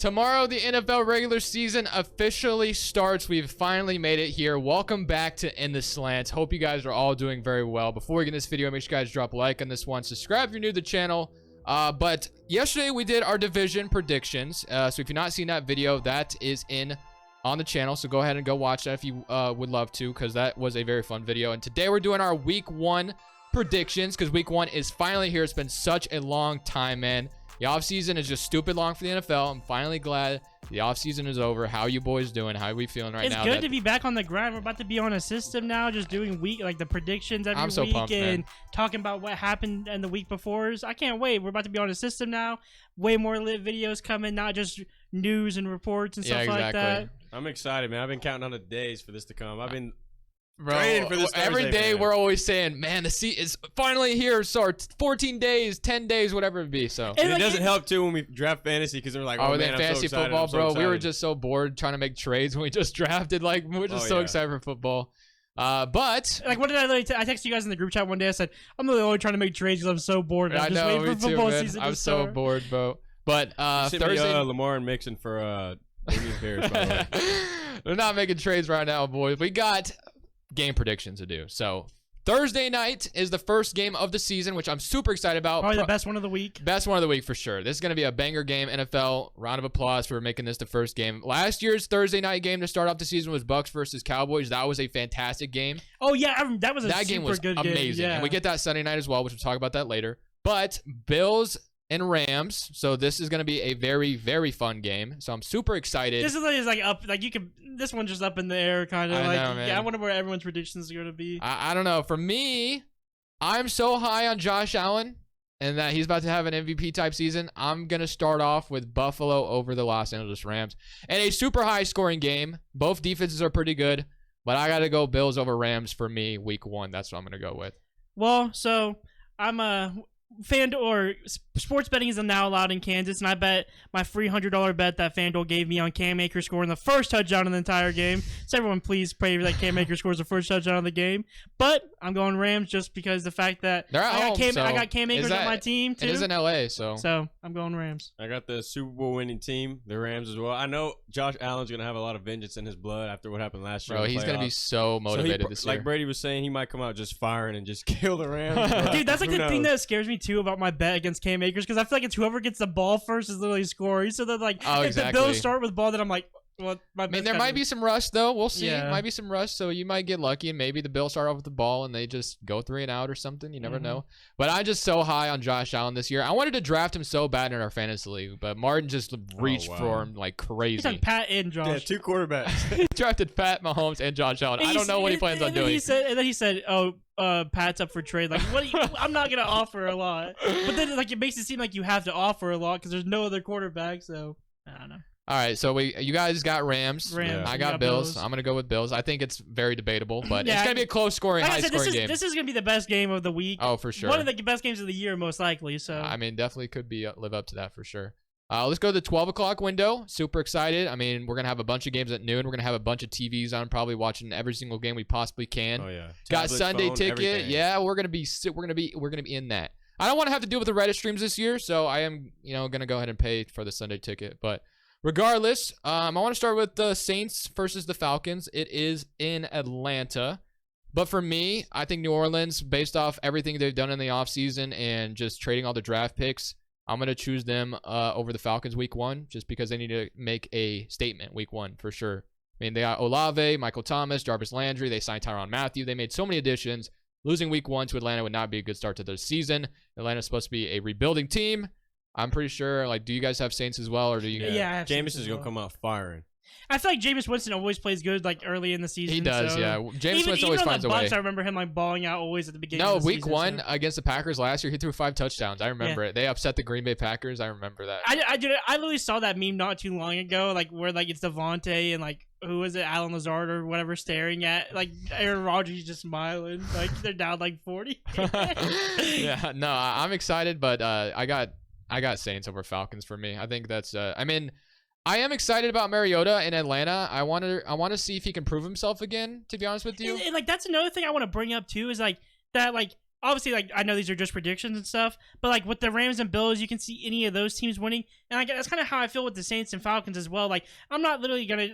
Tomorrow, the NFL regular season officially starts. We've finally made it here. Welcome back to In the Slant. Hope you guys are all doing very well. Before we get in this video, make sure you guys drop a like on this one. Subscribe if you're new to the channel. But yesterday, we did our division predictions. So if you've not seen that video, that is on the channel. So go ahead and go watch that if you would love to, because that was a very fun video. And today, we're doing our week 1 predictions, because week 1 is finally here. It's been such a long time, man. The offseason is just stupid long for the NFL. I'm finally glad the offseason is over. How are you boys doing? How are we feeling right now? It's good to be back on the grind. We're about to be on a system now, just doing the predictions every I'm so week pumped, and man. talking about what happened in the week before. I can't wait. We're about to be on a system now. Way more lit videos coming, not just news and reports and stuff like that. I'm excited, man. I've been counting on the days for this to come. I've been Bro, for this every Thursday, day man. we're always saying, man, the seat is finally here. So 14 days, 10 days, whatever it be. So And it doesn't help too when we draft fantasy, because they're like, oh, man, I'm fantasy so excited. football, I'm so bro. We were excited. just so bored trying to make trades when we just drafted. Like, we're just so yeah. excited for football. But Like, what did I texted you guys in the group chat one day. I said, I'm really only trying to make trades because I'm so bored. I I'm just know, waiting me for too, football man. season I'm to so start. bored, bro. But Send me, Thursday, Lamar and Mixon for Damian Pierce, by the way. we're not making trades right now, boys. We got game predictions to do. So Thursday night is the first game of the season, which I'm super excited about. Probably the best one of the week. Best one of the week for sure. This is going to be a banger game. NFL, round of applause for making this the first game. Last year's Thursday night game to start off the season was Bucks versus Cowboys. That was a fantastic game. Oh, yeah. That was a That game was good amazing. game. Yeah. And we get that Sunday night as well, which we'll talk about that later. But Bills and Rams. So this is going to be a very, very fun game. So I'm super excited. This is like up, like you could. This one's just up in the air, kind of I like. know, man. Yeah, I wonder where everyone's predictions are going to be. I don't know. For me, I'm so high on Josh Allen and that he's about to have an MVP type season. I'm going to start off with Buffalo over the Los Angeles Rams. And a super high scoring game. Both defenses are pretty good, but I got to go Bills over Rams for me week 1. That's what I'm going to go with. Well, so I'm a FanDuel or sports betting is now allowed in Kansas, and I bet my free $100 bet that FanDuel gave me on Cam Akers scoring the first touchdown in the entire game. So everyone, please pray that Cam Akers scores the first touchdown of the game. But I'm going Rams just because the fact that They're at home, so I got Cam Akers on my team too. It is in LA, so I'm going Rams. I got the Super Bowl winning team, the Rams as well. I know Josh Allen's going to have a lot of vengeance in his blood after what happened last year. bro, he's going to be so motivated this year. Like Brady was saying, he might come out just firing and just kill the Rams. Bro. Dude, that's like Who the thing knows? that scares me too about my bet against Cam Akers, because I feel like it's whoever gets the ball first is literally scoring. So that if the Bills start with ball, then I'm like, well, I mean, there might be some rust though. We'll see. Yeah. Might be some rust, so you might get lucky, and maybe the Bills start off with the ball and they just go 3 and out or something. You never know. But I'm just so high on Josh Allen this year. I wanted to draft him so bad in our fantasy league, but Martin just reached for him like He's crazy. on Pat and Josh. Yeah, 2 quarterbers. He drafted Pat Mahomes and Josh Allen. I don't know what he plans on doing. And then he said, "Oh, Pat's up for trade." Like, what? I'm not gonna offer a lot. But then, like, it makes it seem like you have to offer a lot because there's no other quarterback. So I don't know. All right, so you guys got Rams. Rams. I You got Bills. I'm gonna go with Bills. I think it's very debatable, but Yeah, it's gonna be a close scoring, Like I high said, scoring game. this is gonna be the best game of the week. Oh, for sure. One of the best games of the year, most likely. So I mean, definitely could be live up to that for sure. Let's go to the 12 o'clock window. Super excited. I mean, we're gonna have a bunch of games at noon. We're gonna have a bunch of TVs on, probably watching every single game we possibly can. Oh yeah. Got Tablet, Sunday phone, ticket. everything. Yeah, we're gonna be in that. I don't want to have to deal with the Reddit streams this year, so I am gonna go ahead and pay for the Sunday ticket. But regardless, I want to start with the Saints versus the Falcons. It is in Atlanta. But for me, I think New Orleans, based off everything they've done in the offseason and just trading all the draft picks, I'm going to choose them over the Falcons week 1 just because they need to make a statement week 1 for sure. I mean, they got Olave, Michael Thomas, Jarvis Landry. They signed Tyrann Mathieu. They made so many additions. Losing week 1 to Atlanta would not be a good start to the season. Atlanta's supposed to be a rebuilding team. I'm pretty sure. Like, do you guys have Saints as well, or do you? Yeah, I have Jameis Saints is as going well. to come out firing. I feel like Jameis Winston always plays good like early in the season. He does, so yeah. Jameis Winston always on finds the a way. Bucs, I remember him like balling out always at the beginning. No, of the week season, 1 so. against the Packers last year, he threw 5 touchdowns. I remember it. They upset the Green Bay Packers. I remember that. I literally saw that meme not too long ago, like where like it's Devontae and like who was it, Alan Lazard or whatever, staring at like Aaron Rodgers just smiling, like they're down like 40. Yeah, no, I'm excited, but I got Saints over Falcons for me. I think that's. I mean, I am excited about Mariota in Atlanta. I want to see if he can prove himself again. To be honest with you, And, like that's another thing I want to bring up too is like that like obviously, like, I know these are just predictions and stuff, but like with the Rams and Bills, you can see any of those teams winning, and like that's kind of how I feel with the Saints and Falcons as well. Like, I'm not literally gonna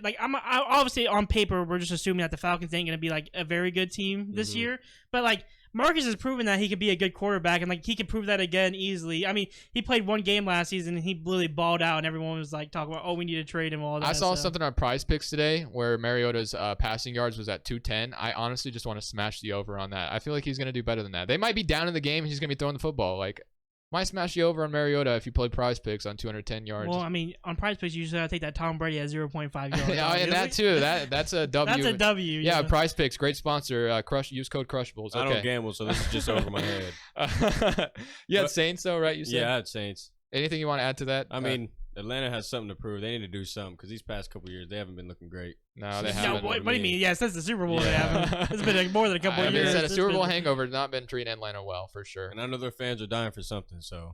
obviously on paper we're just assuming that the Falcons ain't gonna be like a very good team this year, but like Marcus has proven that he could be a good quarterback, and like he could prove that again easily. I mean, he played one game last season and he literally balled out, and everyone was like talking about, oh, we need to trade him. All that. I saw something on Prize Picks today where Mariota's passing yards was at 210. I honestly just want to smash the over on that. I feel like he's gonna do better than that. They might be down in the game, and he's gonna be throwing the football. Like, might smash the over on Mariota if you play Prize Picks on 210 yards. Well, I mean, on Prize Picks, you usually gotta take that Tom Brady at 0.5 yards. Yeah, and that too. That's a W. That's a W. Yeah, Prize Picks, great sponsor. Use code Crushables. Okay. I don't gamble, so this is just over my head. You had Saints though, right? You said. Yeah, I had Saints. Anything you want to add to that? I mean, Atlanta has something to prove. They need to do something because these past couple years they haven't been looking great. No, they No, haven't. what do you mean? Yeah, since the Super Bowl, they Yeah. haven't. It's been like more than a couple I of mean, years. it's a It's Super Bowl been- hangover. Not been treating Atlanta well for sure. And I know their fans are dying for something. So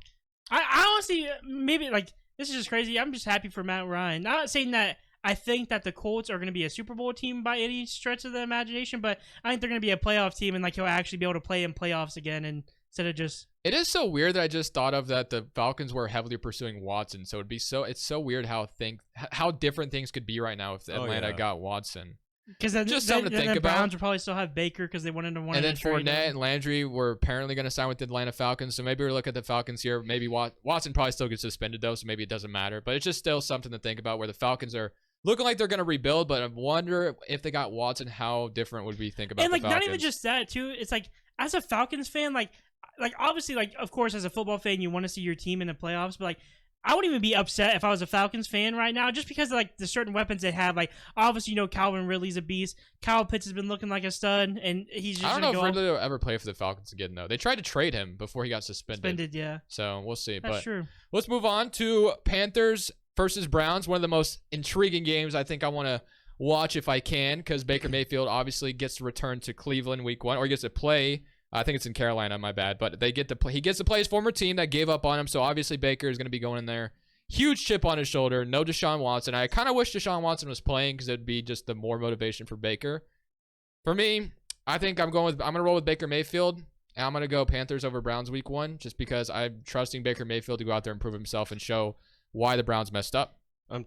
I honestly, maybe like this is just crazy. I'm just happy for Matt Ryan. Not saying that I think that the Colts are going to be a Super Bowl team by any stretch of the imagination, but I think they're going to be a playoff team, and like he'll actually be able to play in playoffs again, and instead of just. It is so weird that I just thought of that the Falcons were heavily pursuing Watson. So it's so weird how different things could be right now if Atlanta yeah. got Watson. Because then, Just something to think the about. Browns will probably still have Baker because they wanted to And then Fournette and Landry were apparently going to sign with the Atlanta Falcons. So maybe we're looking at the Falcons here. Maybe Watson probably still gets suspended though, so maybe it doesn't matter. But it's just still something to think about where the Falcons are looking like they're going to rebuild. But I wonder if they got Watson, how different would we think about and like the Falcons? not even just that too. It's like as a Falcons fan, like obviously like of course as a football fan you want to see your team in the playoffs, but like I wouldn't even be upset if I was a Falcons fan right now, just because of like the certain weapons they have. Like obviously, Calvin Ridley's a beast. Kyle Pitts has been looking like a stud, and he's just. I don't know gonna if Ridley will ever play for the Falcons again though. They tried to trade him before he got suspended. Yeah, So we'll see. that's But true. let's move on to Panthers versus Browns. One of the most intriguing games I think I want to watch if I can, because Baker Mayfield obviously gets to return to Cleveland week 1, or he gets to play. I think it's in Carolina, my bad. But he gets to play his former team that gave up on him. So obviously Baker is going to be going in there. Huge chip on his shoulder. No Deshaun Watson. I kind of wish Deshaun Watson was playing because it'd be just the more motivation for Baker. For me, I think I'm going to roll with Baker Mayfield. And I'm going to go Panthers over Browns week 1 just because I'm trusting Baker Mayfield to go out there and prove himself and show why the Browns messed up. I'm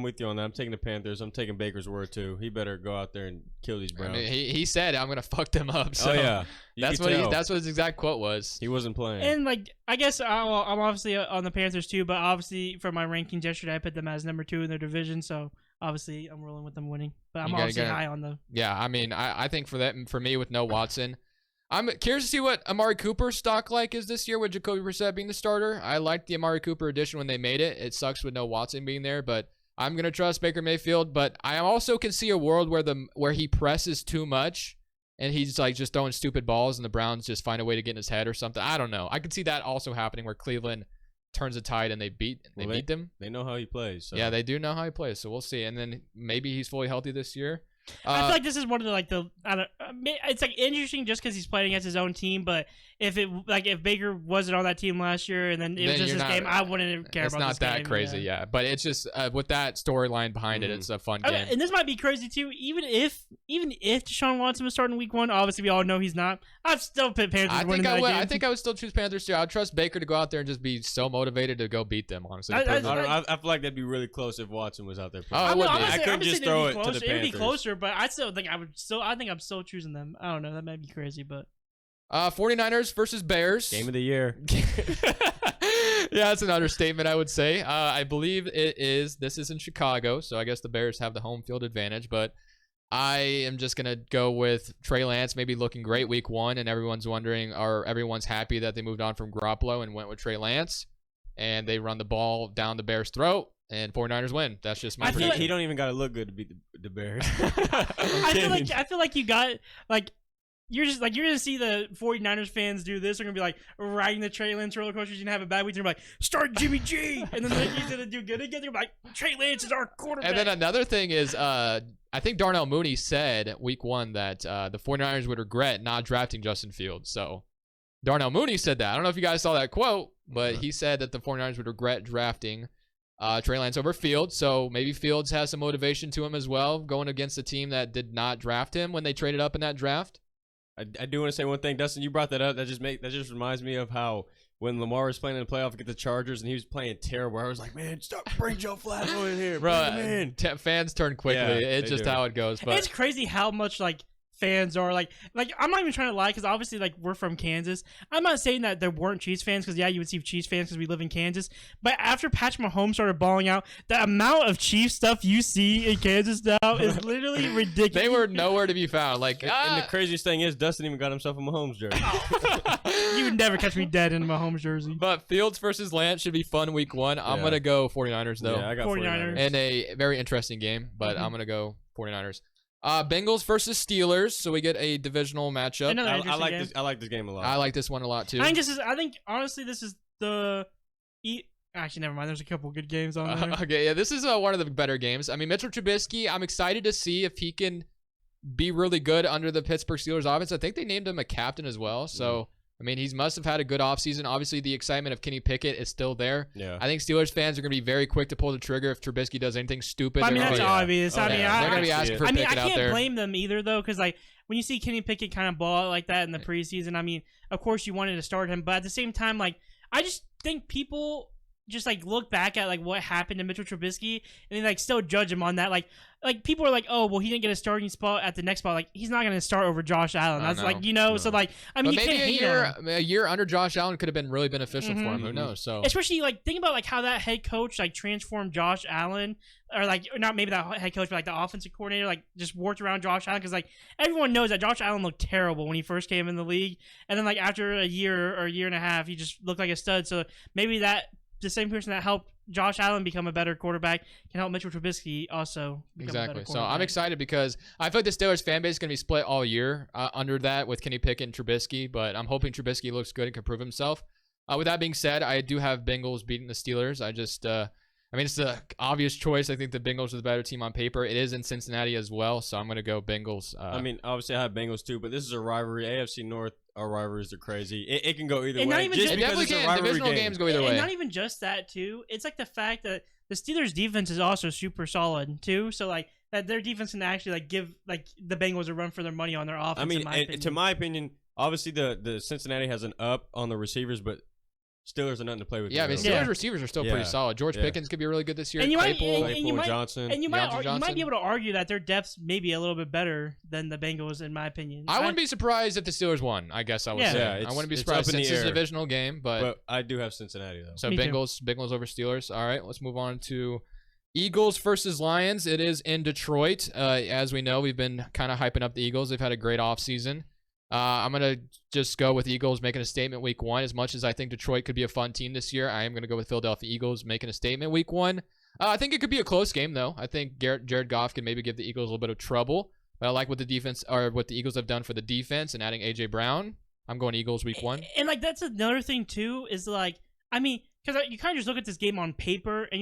with you on that. I'm taking the Panthers. I'm taking Baker's word too. He better go out there and kill these I Browns. mean, he said, I'm going to fuck them up. So oh yeah, that's what his exact quote was. he wasn't playing. And like I guess I'm obviously on the Panthers too, but obviously for my rankings yesterday I put them as number 2 in their division, so obviously I'm rolling with them winning. But I'm obviously high on them. Yeah, I mean, I think for me with no Watson, I'm curious to see what Amari Cooper's stock like is this year with Jacoby Brissett being the starter. I liked the Amari Cooper addition when they made it. It sucks with no Watson being there, but I'm gonna trust Baker Mayfield. But I also can see a world where he presses too much and he's like just throwing stupid balls and the Browns just find a way to get in his head or something. I don't know. I could see that also happening where Cleveland turns the tide and they beat them. They know how he plays. So. Yeah, they do know how he plays, so we'll see. And then maybe he's fully healthy this year. I feel like this is one of the it's like interesting just because he's playing against his own team. But if Baker wasn't on that team last year and then it was just his game, I wouldn't care it's about not this that game, crazy, yeah. But it's just with that storyline behind it, it's a fun game. And this might be crazy too. Even if Deshaun Watson was starting week 1, obviously we all know he's not. I'd still put Panthers winning that game. I think I would still choose Panthers too. I'd trust Baker to go out there and just be so motivated to go beat them. Honestly, I feel like that'd be really close if Watson was out there playing. Oh, it would be. I couldn't just throw it to the Panthers. It'd be closer, but I still think I think I'm still choosing them. I don't know. That might be crazy, but 49ers versus Bears. Game of the year. Yeah, that's an understatement, I would say. I believe this is in Chicago, so I guess the Bears have the home field advantage, but I am just going to go with Trey Lance maybe looking great week 1, and everyone's happy that they moved on from Garoppolo and went with Trey Lance, and they run the ball down the Bears' throat. And 49ers win. That's just my prediction. He don't even got to look good to beat the Bears. I feel like you got like you're gonna see the 49ers fans do this. They're gonna be like riding the Trey Lance roller coaster. You're gonna have a bad week. They're gonna be like, start Jimmy G, and then he's gonna do good again. They're gonna be like, Trey Lance is our quarterback. And then another thing is, I think Darnell Mooney said week 1 that the 49ers would regret not drafting Justin Fields. So Darnell Mooney said that. I don't know if you guys saw that quote, but he said that the 49ers would regret drafting Trey Lance over Fields, so maybe Fields has some motivation to him as well, going against a team that did not draft him when they traded up in that draft. I do want to say one thing, Dustin. You brought that up. That just reminds me of how when Lamar was playing in the playoff against the Chargers and he was playing terrible. I was like, man, bring Joe Flacco in here, Bro, bring him in. fans turn quickly. Yeah, it's just do. how it goes. But It's crazy how much like fans are like I'm not even trying to lie because obviously like we're from Kansas. I'm not saying that there weren't Chiefs fans because you would see Chiefs fans because we live in Kansas. But after Patrick Mahomes started balling out, the amount of Chiefs stuff you see in Kansas now is literally ridiculous. they were nowhere to be found. Like, And the craziest thing is, Dustin even got himself a Mahomes jersey. You would never catch me dead in a Mahomes jersey. but Fields versus Lance should be fun week 1. I'm Yeah. gonna go 49ers though, Yeah, I got 49ers. 49ers. in a very interesting game. But I'm gonna go 49ers. Bengals versus Steelers, so we get a divisional matchup. Another I interesting like game. this. I like this game a lot. I like this one a lot too. I think honestly this is the actually never mind. There's a couple good games on there. Okay, yeah, this is one of the better games. I mean, Mitchell Trubisky, I'm excited to see if he can be really good under the Pittsburgh Steelers offense. I think they named him a captain as well. So, I mean, he must have had a good offseason. Obviously, the excitement of Kenny Pickett is still there. Yeah. I think Steelers fans are going to be very quick to pull the trigger if Trubisky does anything stupid. I mean, They're that's gonna be- obvious. I Oh, mean, yeah. they're going to be I asking see for I mean, Pickett I out can't there. blame them either, though, because like when you see Kenny Pickett kind of ball out like that in the preseason, I mean, of course you wanted to start him, but at the same time, like I just think people just like look back at like what happened to Mitchell Trubisky and they like still judge him on that. Like people are like, oh well, he didn't get a starting spot at the next spot. Like he's not going to start over Josh Allen. I That's know. like so like I mean, But you maybe can't hate him. a year under Josh Allen could have been really beneficial for him. Who Mhm. knows? So Especially like think about like how that head coach like transformed Josh Allen, or like or not maybe that head coach, but like the offensive coordinator like just worked around Josh Allen because like everyone knows that Josh Allen looked terrible when he first came in the league, and then like after a year or a year and a half, he just looked like a stud. So maybe that the same person that helped Josh Allen become a better quarterback can help Mitchell Trubisky also become a exactly. better So I'm quarterback. excited because I feel like the Steelers fan base is going to be split all year under that with Kenny Pickett and Trubisky, but I'm hoping Trubisky looks good and can prove himself. With that being said, I do have Bengals beating the Steelers. I mean, it's the obvious choice. I think the Bengals are the better team on paper. It is in Cincinnati as well, so I'm going to go Bengals. I mean, obviously I have Bengals too, but this is a rivalry. AFC North, our rivalries are crazy. It can go either And way. not even Just just- it because definitely it's a can. rivalry Divisional game. games go either way. And not even just that too. It's like the fact that the Steelers' defense is also super solid too. So like that their defense can actually like give like the Bengals a run for their money on their offense. I mean, in my and opinion. to my opinion, obviously the Cincinnati has an up on the receivers, but Steelers are nothing to play with. Yeah, I mean, really. Steelers Yeah. receivers are still Yeah. pretty solid. George Yeah. Pickens could be really good this year. And you might- Claypool, and you might- Johnson. And you might Deontay you might Johnson. be able to argue that their depth's maybe a little bit better than the Bengals, in my opinion. I wouldn't be surprised if the Steelers won. I guess I would Yeah. say. Yeah, I it's- wouldn't be it's surprised up in the since it's a air. divisional game, but I do have Cincinnati though. so Me too. Bengals over Steelers. All right, let's move on to Eagles versus Lions. It is in Detroit. As we know, we've been kind of hyping up the Eagles. They've had a great offseason. I'm going to just go with Eagles making a statement week 1. As much as I think Detroit could be a fun team this year, I am going to go with Philadelphia Eagles making a statement week 1. I think it could be a close game, though. I think Jared Goff can maybe give the Eagles a little bit of trouble. But I like what the defense or what the Eagles have done for the defense and adding A.J. Brown. I'm going Eagles week 1. And like that's another thing too is like I mean because you kind of just look at this game on paper and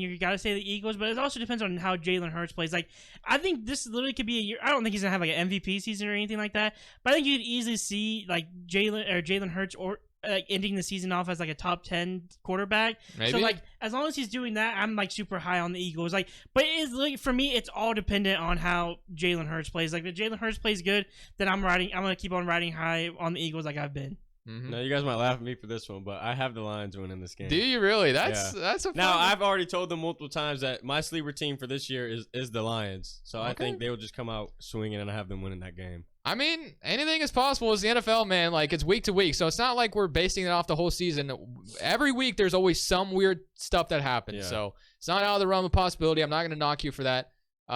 you gotta say the Eagles, but it also depends on how Jalen Hurts plays. Like I think this literally could be a year. I don't think he's gonna have like an MVP season or anything like that, but I think you could easily see like Jalen Hurts or like ending the season off as like a top 10 quarterback. Maybe. So like as long as he's doing that, I'm like super high on the Eagles. Like, but it's like for me, it's all dependent on how Jalen Hurts plays. Like if Jalen Hurts plays good, then I'm gonna keep on riding high on the Eagles like I've been. Mhm. Now you guys might laugh at me for this one, but I have the Lions winning this game. Do you really? That's a Now fun- I've already told them multiple times that my sleeper team for this year is the Lions, so I Okay. think they will just come out swinging, and I have them winning that game. I mean, anything is possible. It's the NFL, man. Like, it's week to week. So it's not like we're basing it off the whole season. Every week, there's always some weird stuff that happens. Yeah. So it's not out of the realm of possibility. I'm not going to knock you for that.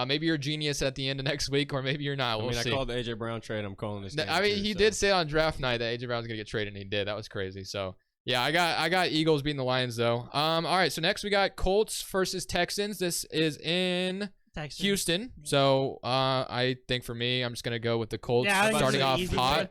Maybe you're a genius at the end of next week, or maybe you're not. We'll see. I called the A.J. Brown trade. I'm calling this game. I mean, too, he so. did say on draft night that A.J. Brown's going to get traded, and he did. That was crazy. So, yeah, I got Eagles beating the Lions, though. All right, so next we got Colts versus Texans. This is in Texans. Houston. So I think for me, I'm just going to go with the Colts Yeah, I think starting it's an off easy hot. one.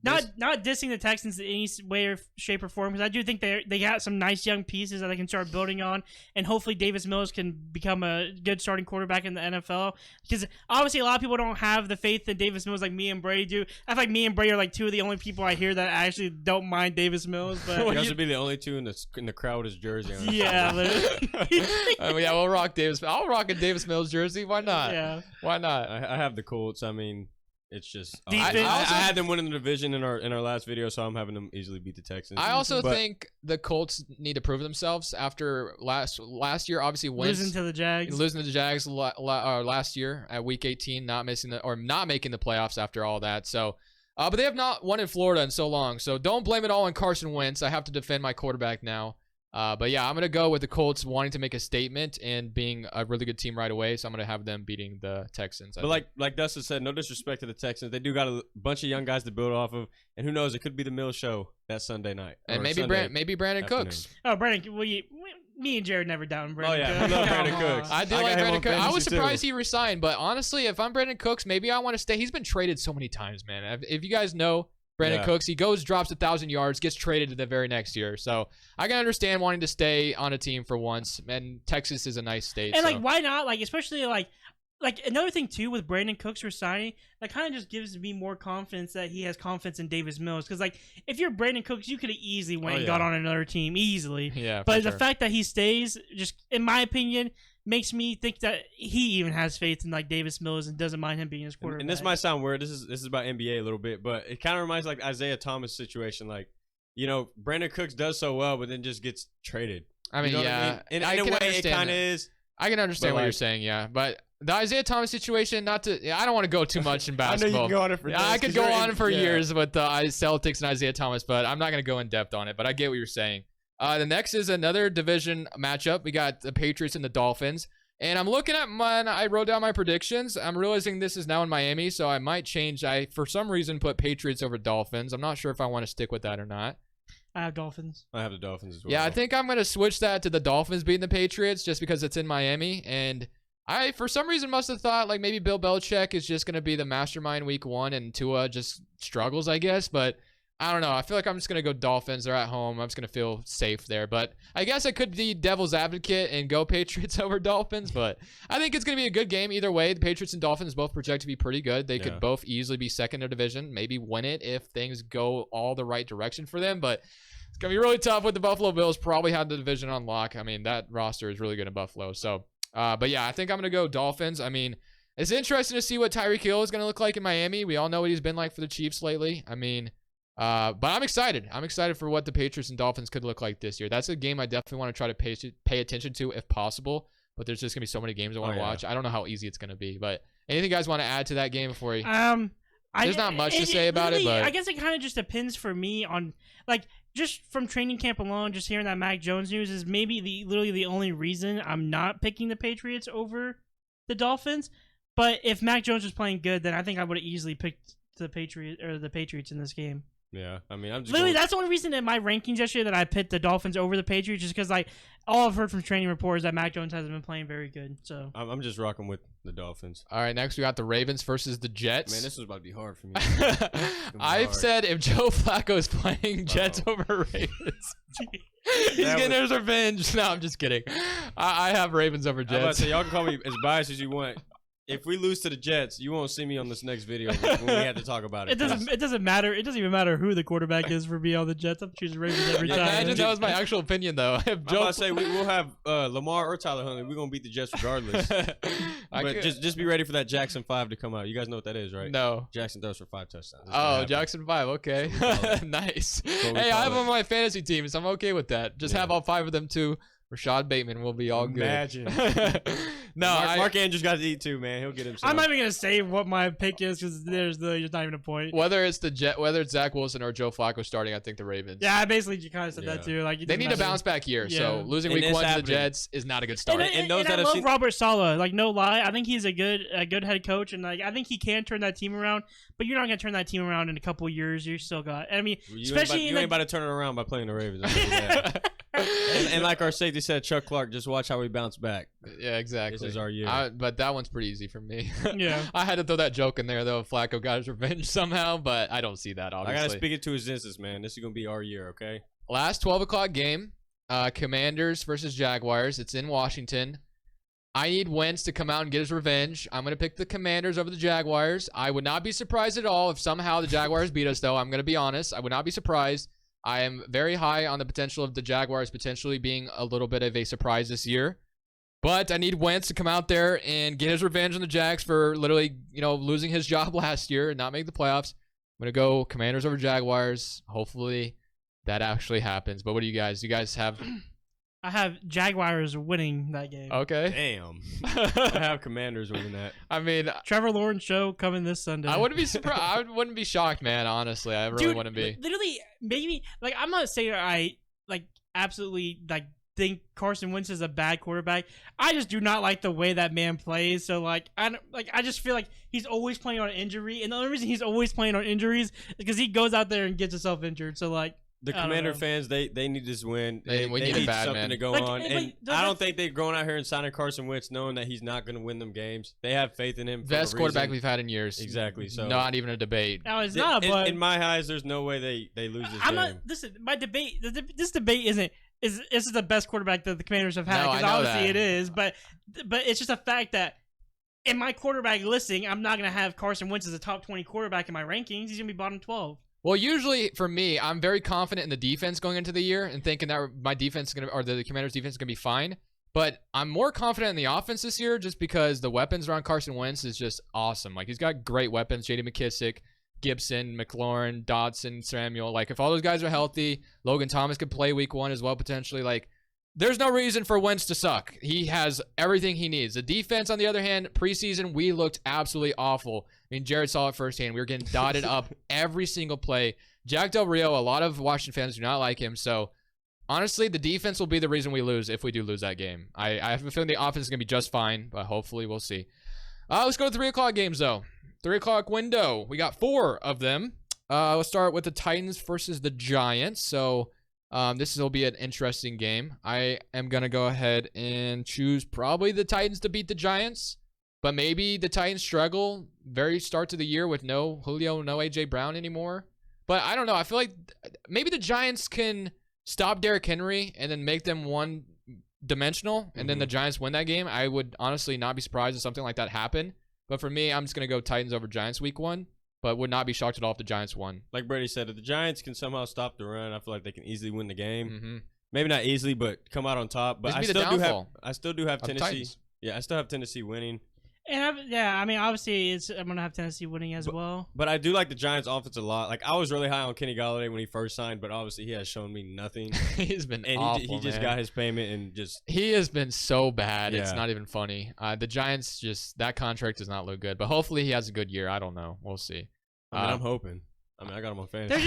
Not dissing the Texans in any way or shape or form, because I do think they got some nice young pieces that they can start building on, and hopefully Davis Mills can become a good starting quarterback in the NFL. Because obviously a lot of people don't have the faith in Davis Mills like me and Brady do. I feel like me and Brady are like two of the only people I hear that actually don't mind Davis Mills. But You guys would be the only two in the crowd with his jersey on. yeah, literally. Yeah, we'll rock Davis. I'll rock a Davis Mills jersey. Why not? yeah. Why not? I have the Colts. I mean, It's just Defense. I had them winning the division in our last video, so I'm having them easily beat the Texans. I also think the Colts need to prove themselves after last year. Obviously, losing to the Jags. Losing to the Jags last year at Week 18, not making the playoffs after all that. So, but they have not won in Florida in so long. So don't blame it all on Carson Wentz. I have to defend my quarterback now. But yeah, I'm going to go with the Colts wanting to make a statement and being a really good team right away. So I'm going to have them beating the Texans. But like Dustin said, no disrespect to the Texans. They do got a bunch of young guys to build off of. And who knows, it could be the Mill show that Sunday night. And maybe Brandon Cooks. Oh, Brandon, me and Jared never doubted Brandon Cooks. I love Brandon Cooks. I do like Brandon Cooks. I was surprised he resigned. But honestly, if I'm Brandon Cooks, maybe I want to stay. He's been traded so many times, man. If you guys know Brandon Cooks, he drops 1,000 yards, gets traded to the very next year. So I can understand wanting to stay on a team for once. And Texas is a nice state. And why not? Especially another thing too with Brandon Cooks resigning, that kind of just gives me more confidence that he has confidence in Davis Mills. Because if you're Brandon Cooks, you could have easily went and got on another team easily. Yeah, but the fact that he stays, just in my opinion, makes me think that he even has faith in Davis Mills and doesn't mind him being his quarterback. And this might sound weird. This is about NBA a little bit, but it kind of reminds Isaiah Thomas situation. Brandon Cooks does so well, but then just gets traded. I mean, In a way, it kind of is. I can understand what you're saying, yeah, but the Isaiah Thomas situation, I don't want to go too much in basketball. I know you can go on it for days. I could go on for years with the Celtics and Isaiah Thomas, but I'm not going to go in depth on it. But I get what you're saying. The next is another division matchup. We got the Patriots and the Dolphins. And I'm looking at I wrote down my predictions. I'm realizing this is now in Miami, so I might change. I, for some reason, put Patriots over Dolphins. I'm not sure if I want to stick with that or not. I have Dolphins. I have the Dolphins as well. Yeah, I think I'm going to switch that to the Dolphins beating the Patriots just because it's in Miami. And I, for some reason, must have thought maybe Bill Belichick is just going to be the mastermind week 1 and Tua just struggles, I guess. But I don't know. I feel like I'm just going to go Dolphins. They're at home. I'm just going to feel safe there. But I guess I could be devil's advocate and go Patriots over Dolphins. But I think it's going to be a good game either way. The Patriots and Dolphins both project to be pretty good. They could both easily be second in their division, maybe win it if things go all the right direction for them. But it's going to be really tough with the Buffalo Bills. Probably have the division on lock. I mean, that roster is really good in Buffalo. So, but yeah, I think I'm going to go Dolphins. I mean, it's interesting to see what Tyreek Hill is going to look like in Miami. We all know what he's been like for the Chiefs lately. I mean, but I'm excited. I'm excited for what the Patriots and Dolphins could look like this year. That's a game I definitely want to try to pay attention to if possible. But there's just gonna be so many games I want to watch. I don't know how easy it's gonna be. But anything you guys want to add to that game before we? There's not much to say about it, but I guess it kind of just depends for me on just from training camp alone. Just hearing that Mac Jones news is maybe literally the only reason I'm not picking the Patriots over the Dolphins. But if Mac Jones was playing good, then I think I would have easily picked the Patriots in this game. Yeah, I mean, I'm just literally that's the only reason in my rankings yesterday that I picked the Dolphins over the Patriots, just because all I've heard from training reports is that Mac Jones hasn't been playing very good. So I'm just rocking with the Dolphins. All right, next we got the Ravens versus the Jets. Man, this was about to be hard for me. I've said if Joe Flacco is playing Jets over Ravens, he's getting his revenge. No, I'm just kidding. I have Ravens over Jets. I was about to say, y'all can call me as biased as you want. If we lose to the Jets, you won't see me on this next video when we have to talk about it. It doesn't matter. It doesn't even matter who the quarterback is for me on the Jets. I'm choosing Ravens every time. Imagine that was my actual opinion, though. If I'm about to say we'll have Lamar or Tyler Huntley. We're gonna beat the Jets regardless. But just be ready for that Jackson 5 to come out. You guys know what that is, right? No. Jackson throws for 5 touchdowns. Oh, Jackson 5. Okay, nice. Hey, I have him on my fantasy team, so I'm okay with that. Just have all 5 of them too. Rashad Bateman will be all good. Imagine. No, Mark Andrews got to eat too, man. He'll get himself. I'm not even gonna say what my pick is because there's not even a point. Whether it's Zach Wilson or Joe Flacco starting, I think the Ravens. Yeah, I basically kind of said that too. They need a bounce back year. Yeah. So losing week 1 to the Jets is not a good start. And I love Robert Saleh. No lie, I think he's a good head coach, and I think he can turn that team around. But you're not gonna turn that team around in a couple of years. You still got. I mean, especially you ain't about to turn it around by playing the Ravens. and like our safety said, Chuck Clark, just watch how we bounce back. Yeah, exactly. This is our year. But that one's pretty easy for me. Yeah. I had to throw that joke in there, though. Flacco got his revenge somehow, but I don't see that, obviously. I got to speak it to his instance, man. This is going to be our year, okay? Last 12 o'clock game, Commanders versus Jaguars. It's in Washington. I need Wentz to come out and get his revenge. I'm going to pick the Commanders over the Jaguars. I would not be surprised at all if somehow the Jaguars beat us, though. I'm going to be honest. I would not be surprised. I am very high on the potential of the Jaguars potentially being a little bit of a surprise this year. But I need Wentz to come out there and get his revenge on the Jags for literally, losing his job last year and not make the playoffs. I'm going to go Commanders over Jaguars. Hopefully that actually happens. But what do you guys? Do you guys have? I have Jaguars winning that game. Okay. Damn. I have Commanders winning that. I mean, Trevor Lawrence show coming this Sunday. I wouldn't be surprised. I wouldn't be shocked, man. Honestly, I really Dude, wouldn't be. Literally, maybe like I'm not saying I like absolutely like think Carson Wentz is a bad quarterback. I just do not like the way that man plays. So I just feel like he's always playing on injury, and the only reason he's always playing on injuries is because he goes out there and gets himself injured. So like. The Commander fans, they need this win. We need it bad, something man. to go Like, on. like, And no, I don't think they're going out here and signing Carson Wentz knowing that he's not going to win them games. They have faith in him. Best for a quarterback reason. we've had in years. Exactly. So not even a debate. Now it's not, but in my eyes, there's no way they lose this I'm game. not. Listen, my debate. This debate isn't. Is this is the best quarterback that the Commanders have had? No, I Because know obviously that. it is, but it's just a fact that in my quarterback listing, I'm not gonna have Carson Wentz as a top 20 quarterback in my rankings. He's gonna be bottom 12. Well, usually for me, I'm very confident in the defense going into the year and thinking that my defense is or the Commanders' defense is gonna be fine. But I'm more confident in the offense this year just because the weapons around Carson Wentz is just awesome. Like he's got great weapons: J.D. McKissick, Gibson, McLaurin, Dodson, Samuel. Like if all those guys are healthy, Logan Thomas could play week 1 as well potentially. Like there's no reason for Wentz to suck. He has everything he needs. The defense, on the other hand, preseason, we looked absolutely awful. I mean, Jared saw it firsthand. We were getting dotted up every single play. Jack Del Rio, a lot of Washington fans do not like him. So, honestly, the defense will be the reason we lose if we do lose that game. I have a feeling the offense is going to be just fine, but hopefully we'll see. Let's go to 3 o'clock games, though. 3 o'clock window. We got 4 of them. Let's start with the Titans versus the Giants. So, this will be an interesting game. I am going to go ahead and choose probably the Titans to beat the Giants, but maybe the Titans struggle very start to the year with no Julio, no A.J. Brown anymore. But I don't know. I feel like maybe the Giants can stop Derrick Henry and then make them one-dimensional, and then the Giants win that game. I would honestly not be surprised if something like that happened. But for me, I'm just going to go Titans over Giants week 1. But would not be shocked at all if the Giants won. Like Brady said, if the Giants can somehow stop the run, I feel like they can easily win the game. Mm-hmm. Maybe not easily, but come out on top. But This I be the still do have of the Tennessee. Titans. Yeah, I still have Tennessee winning. And I mean, obviously, I'm gonna have Tennessee winning as well. But I do like the Giants' offense a lot. Like I was really high on Kenny Golladay when he first signed, but obviously he has shown me nothing. He's been And awful, he just man. got his payment and just He has been so bad. It's Yeah. not even funny. The Giants that contract does not look good. But hopefully he has a good year. I don't know. We'll see. I mean, I'm hoping. I mean, I got him on fantasy.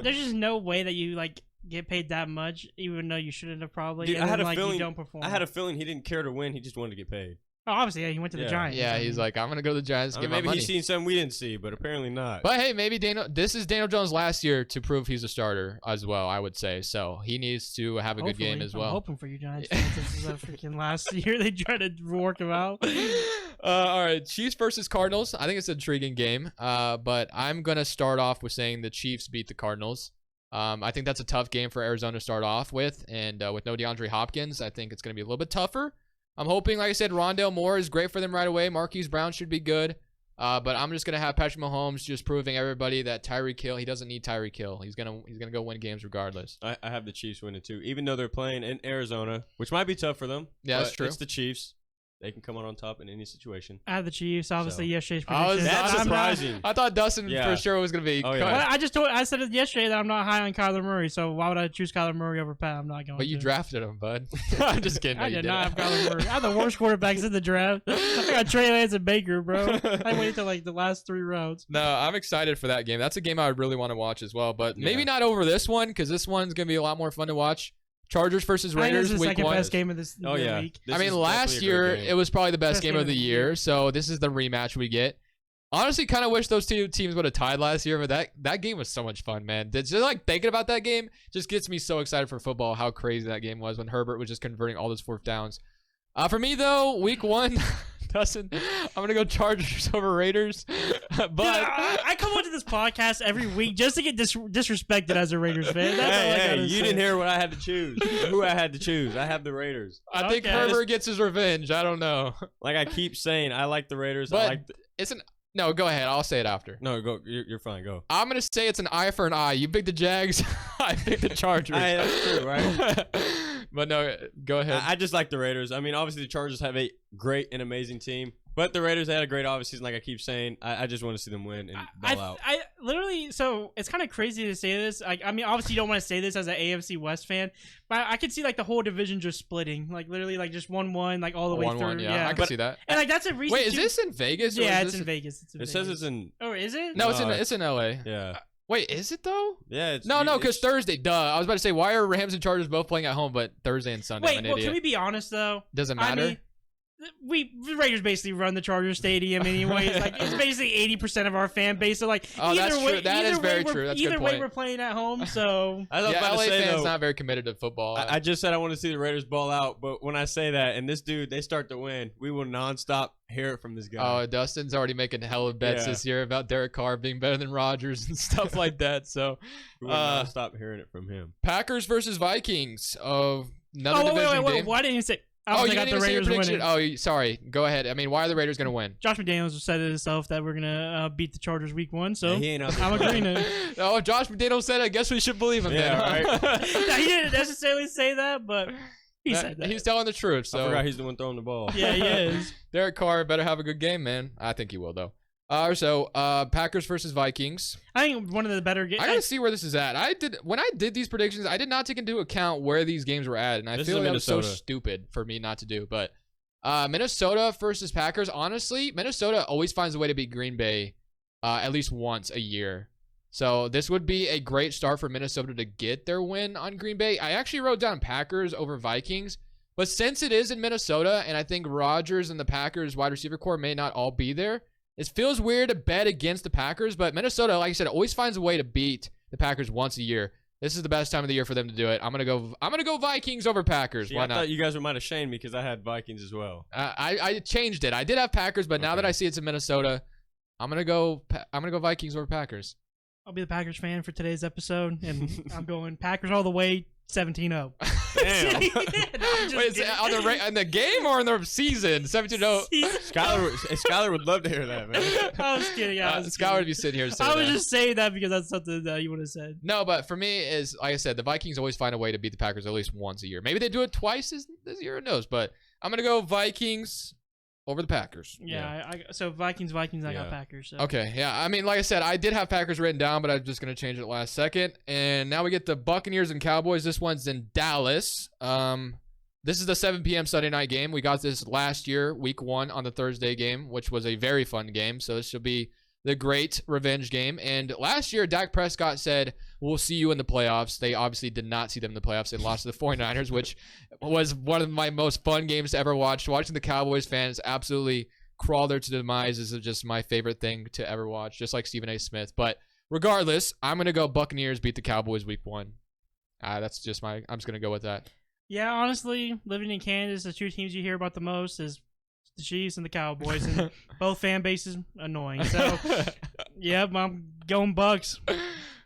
There's just no way that you like get paid that much, even though you shouldn't have probably. Dude, and I had then, a like, feeling. you don't perform. I had a feeling he didn't care to win. He just wanted to get paid. Oh, obviously, yeah, he went to the Yeah. Giants. Yeah, I he's mean, like, I'm gonna go to the Giants, I get mean, maybe my money. he's seen something we didn't see, but apparently not. But hey, maybe this is Daniel Jones' last year to prove he's a starter as well. I would say so. He needs to have a good game hopefully. as I'm well. hoping for you Giants fans. This is a freaking last year they try to work him out. All right, Chiefs versus Cardinals. I think it's an intriguing game. But I'm gonna start off with saying the Chiefs beat the Cardinals. I think that's a tough game for Arizona to start off with, and with no DeAndre Hopkins, I think it's gonna be a little bit tougher. I'm hoping, like I said, Rondale Moore is great for them right away. Marquise Brown should be good. But I'm just gonna have Patrick Mahomes just proving everybody that Tyreek Hill, he doesn't need Tyreek Hill. He's gonna go win games regardless. I have the Chiefs winning too, even though they're playing in Arizona, which might be tough for them. Yeah, that's but true. It's the Chiefs. They can come out on top in any situation. I have the Chiefs, obviously. So- Yesterday's I was- prediction. That's I'm not- surprising. I thought Dustin Yeah. for sure was gonna be. Oh, yeah. Well, I said it yesterday that I'm not high on Kyler Murray, so why would I choose Kyler Murray over Pat? I'm not going. But you to. drafted him, bud. I'm just kidding. I No, you did not didn't. have Kyler Murray. I have the worst quarterbacks in the draft. I got Trey Lance and Baker, bro. I waited till like the last 3 rounds. No, I'm excited for that game. That's a game I would really want to watch as well, but maybe Yeah. not over this one because this one's gonna be a lot more fun to watch. Chargers versus I think this Raiders is the week second 1. best game of this Oh yeah. week. This I mean, is last definitely a year great game. it was probably the best game of the year, so this is the rematch we get. Honestly, kind of wish those two teams would have tied last year, but that game was so much fun, man. Just like thinking about that game just gets me so excited for football. How crazy that game was when Herbert was just converting all those 4th downs. For me though, week 1, Dustin, I'm gonna go Chargers over Raiders, but Dude, I come onto this podcast every week just to get disrespected as a Raiders fan. That's all I Hey, gotta you say. didn't hear what I had to choose. Who I had to choose. I have the Raiders. I think Okay. Herbert gets his revenge. I don't know. Like I keep saying, I like the Raiders. I But like. No, go ahead. I'll say it after. No, go. You're fine. Go. I'm gonna say it's an eye for an eye. You pick the Jags. I pick the Chargers. That's true, right? But no, go ahead. I just like the Raiders. I mean, obviously the Chargers have a great and amazing team, but the Raiders had a great offseason. Like I keep saying, I just want to see them win and ball out. I literally, so it's kind of crazy to say this. Like, I mean, obviously you don't want to say this as an AFC West fan, but I could see like the whole division just splitting, like literally like just 1-1, like all the way 1-1, through. yeah, I can see that. And like that's a reason. Wait, is this in Vegas? Yeah, or it's is in Vegas. It's in It Vegas. says it's in. Oh, is it? No, it's in LA. Yeah. Wait, is it though? Yeah. It's, No, it's- because Thursday. Duh. I was about to say, why are Rams and Chargers both playing at home, but Thursday and Sunday? Wait, I'm an well, idiot. can we be honest though? Doesn't matter. I mean, the Raiders basically run the Chargers Stadium anyways. Like it's basically 80% of our fan base. So like, Oh, that's way, true. That is very we're- true. That's a good either way, point. we're playing at home. So I was Yeah, about LA to say fans though, not very committed to football. I just said I want to see the Raiders ball out, but when I say that and this dude they start to win, we will nonstop hear it from this guy. Oh, Dustin's already making hell of bets Yeah. this year about Derek Carr being better than Rodgers and stuff like that. So, we will nonstop hearing it from him. Packers versus Vikings. Another division wait. game. Why didn't you say? I Oh, don't you think I didn't got the even say your Raiders prediction. winning. Oh, sorry. Go ahead. I mean, why are the Raiders going to win? Josh McDaniels said it himself that we're gonna beat the Chargers week 1. So Yeah, he ain't out there I'm playing. agreeing to. Oh, Josh McDaniels said it. I guess we should believe him. Yeah, then. No, he didn't necessarily say that, but he said that. He's telling the truth. I forgot So he's the one throwing the ball. Yeah, he is. Derek Carr better have a good game, man. I think he will, though. Packers versus Vikings. I think one of the better games. I gotta see where this is at. When I did these predictions, I did not take into account where these games were at, and I This feel is like that was so Minnesota. stupid for me not to do. But Minnesota versus Packers. Honestly, Minnesota always finds a way to beat Green Bay at least once a year. So this would be a great start for Minnesota to get their win on Green Bay. I actually wrote down Packers over Vikings, but since it is in Minnesota, and I think Rodgers and the Packers wide receiver core may not all be there, it feels weird to bet against the Packers, but Minnesota, like I said, always finds a way to beat the Packers once a year. This is the best time of the year for them to do it. I'm gonna go Vikings over Packers. See, Why I not? thought you guys might have shamed me because I had Vikings as well. I changed it. I did have Packers, but now Okay. that I see it's in Minnesota, I'm gonna go Vikings over Packers. I'll be the Packers fan for today's episode, and I'm going Packers all the way, 17-0. Damn. No, I'm just Wait, is kidding. it on the game or in the season? 17-0. Skylar would love to hear that, man. I was kidding. Skylar would be sitting here saying I was that. just saying that because that's something that you would have said. No, but for me, is like I said, the Vikings always find a way to beat the Packers at least once a year. Maybe they do it twice this year, who knows? But I'm gonna go Vikings over the Packers. Yeah, so Vikings, I got Yeah. Packers. So. Okay, yeah. I mean, like I said, I did have Packers written down, but I'm just gonna change it last second. And now we get the Buccaneers and Cowboys. This one's in Dallas. This is the 7 p.m. Sunday night game. We got this last year, week 1, on the Thursday game, which was a very fun game. So this should be the great revenge game. And last year, Dak Prescott said, "We'll see you in the playoffs." They obviously did not see them in the playoffs. They lost to the 49ers, which was one of my most fun games to ever watch. Watching the Cowboys fans absolutely crawl there to demise is just my favorite thing to ever watch, just like Stephen A. Smith. But regardless, I'm going to go Buccaneers beat the Cowboys week 1. That's just I'm just going to go with that. Yeah, honestly, living in Kansas, the two teams you hear about the most is the Chiefs and the Cowboys, and both fan bases annoying. So, yep, I'm going Bucks.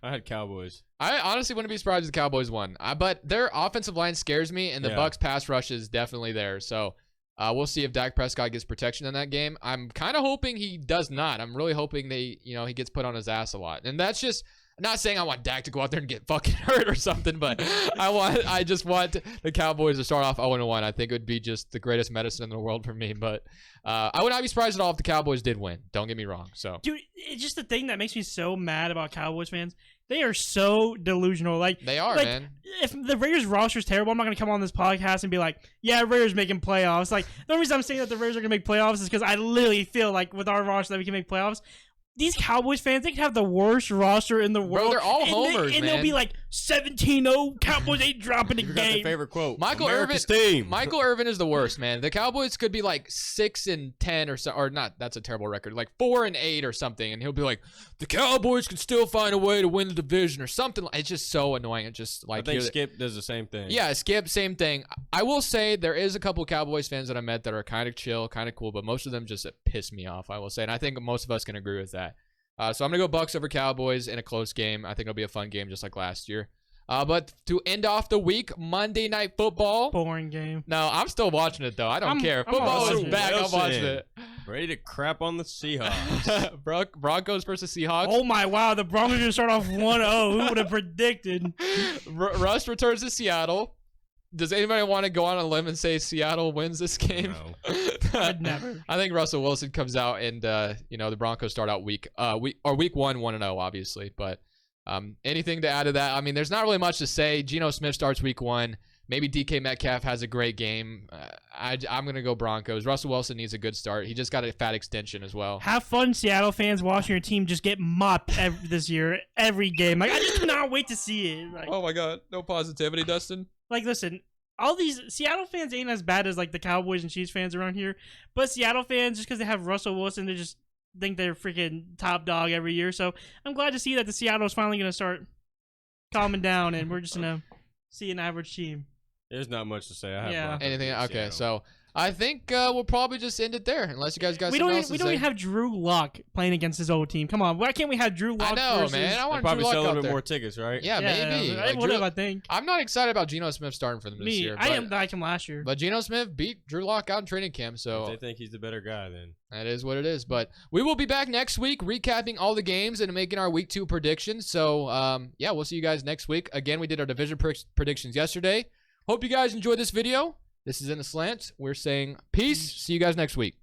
I had Cowboys. I honestly wouldn't be surprised if the Cowboys won. But their offensive line scares me, and the Yeah. Bucks pass rush is definitely there. So we'll see if Dak Prescott gets protection in that game. I'm kind of hoping he does not. I'm really hoping he gets put on his ass a lot. And that's just not saying I want Dak to go out there and get fucking hurt or something, but I just want the Cowboys to start off 0-1. I think it would be just the greatest medicine in the world for me. But I would not be surprised at all if the Cowboys did win. Don't get me wrong. So Dude, it's just the thing that makes me so mad about Cowboys fans. They are so delusional. Like they are, like, man. If the Raiders roster is terrible, I'm not going to come on this podcast and be like, yeah, Raiders making playoffs. Like, the only reason I'm saying that the Raiders are going to make playoffs is because I literally feel like with our roster that we can make playoffs. These Cowboys fans, they could have the worst roster in the world. they're all and homers, and man. they'll be like 17-0, Cowboys ain't dropping a You got the game. favorite quote. Michael America's Irvin. team. Michael Irvin is the worst, man. The Cowboys could be like 6-10 or so, or not. That's a terrible record. Like 4-8 or something, and he'll be like, the Cowboys can still find a way to win the division or something. It's just so annoying. It's just like I think Skip does the same thing. Yeah, Skip, same thing. I will say there is a couple Cowboys fans that I met that are kind of chill, kind of cool, but most of them just piss me off, I will say. And I think most of us can agree with that. So I'm going to go Bucks over Cowboys in a close game. I think it'll be a fun game just like last year. But to end off the week, Monday Night Football. Boring game. No, I'm still watching it, though. I don't care. I'm Football watching is it. back. I'm watching it. Ready to crap on the Seahawks. Broncos versus Seahawks. Oh, my, wow. The Broncos are going to start off 1-0. Who would have predicted? Russ returns to Seattle. Does anybody want to go on a limb and say Seattle wins this game? No. I'd never. I think Russell Wilson comes out and the Broncos start out week 1 1-0 obviously, but anything to add to that? I mean, there's not really much to say. Geno Smith starts week 1. Maybe DK Metcalf has a great game. I'm going to go Broncos. Russell Wilson needs a good start. He just got a fat extension as well. Have fun, Seattle fans, watching your team just get mopped this year, every game. Like, I just cannot wait to see it. Like, Oh my God. No positivity, Dustin. like, listen, all these Seattle fans ain't as bad as, like, the Cowboys and Chiefs fans around here. But Seattle fans, just because they have Russell Wilson, they just think they're freaking top dog every year. So I'm glad to see that the Seattle's finally going to start calming down, and we're just going to see an average team. There's not much to say. I have Yeah. Broncos Anything? in Okay, Seattle. so I think we'll probably just end it there, unless you guys got We something don't else to even say. have Drew Lock playing against his old team. Come on, why can't we have Drew Lock? I know, versus... man. I They'll want probably Drew sell a Lock little out bit there. more tickets, right? Yeah, maybe. Like, whatever. Drew- I think. I'm not excited about Geno Smith starting for them this year. I but- am like him last year. But Geno Smith beat Drew Lock out in training camp, If so they think he's the better guy, then that is what it is. But we will be back next week recapping all the games and making our week 2 predictions. So, yeah, we'll see you guys next week. Again, we did our division predictions yesterday. Hope you guys enjoyed this video. This is In the Slant. We're saying peace. See you guys next week.